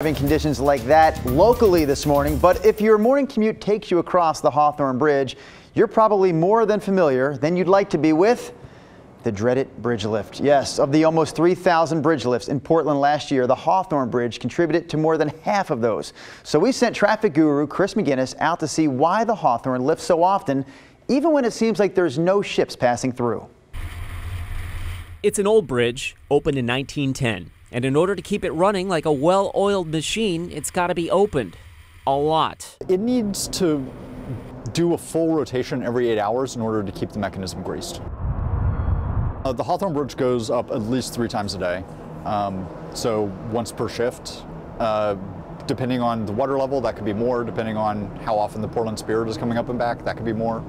Driving conditions like that locally this morning, but if your morning commute takes you across the Hawthorne Bridge, you're probably more than familiar than you'd like to be with the dreaded bridge lift. Yes, of the almost 3,000 bridge lifts in Portland last year, the Hawthorne Bridge contributed to more than half of those. So we sent traffic guru Chris McGinnis out to see why the Hawthorne lifts so often, even when it seems like there's no ships passing through. It's an old bridge, opened in 1910. And in order to keep it running like a well-oiled machine, it's got to be opened a lot. It needs to do a full rotation every 8 hours in order to keep the mechanism greased. The Hawthorne Bridge goes up at least 3 times a day, so once per shift. Depending on the water level, that could be more. Depending on how often the Portland Spirit is coming up and back, that could be more.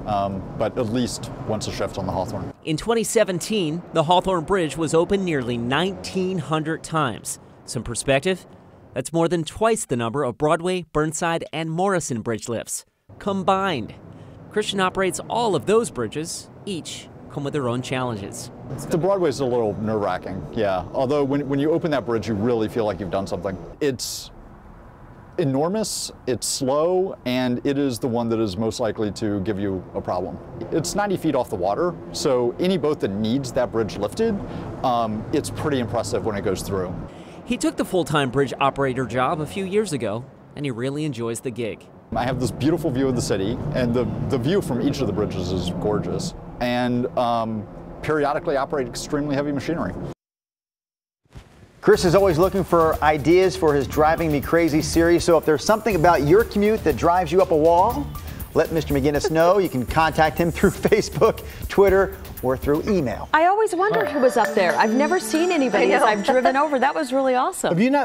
But at least once a shift on the Hawthorne. In 2017, the Hawthorne Bridge was open nearly 1,900 times. Some perspective, that's more than twice the number of Broadway, Burnside, and Morrison bridge lifts combined. Christian operates all of those bridges. Each come with their own challenges. The Broadway's a little nerve-wracking, yeah. Although when you open that bridge, you really feel like you've done something. It's enormous, it's slow, and it is the one that is most likely to give you a problem. It's 90 feet off the water, so any boat that needs that bridge lifted, it's pretty impressive when it goes through. He took the full-time bridge operator job a few years ago, and he really enjoys the gig. I have this beautiful view of the city, and the view from each of the bridges is gorgeous, and periodically operate extremely heavy machinery. Chris is always looking for ideas for his Driving Me Crazy series, so if there's something about your commute that drives you up a wall, let Mr. McGinnis know. You can contact him through Facebook, Twitter, or through email. I always wondered who was up there. I've never seen anybody as I've driven over. That was really awesome. Have you not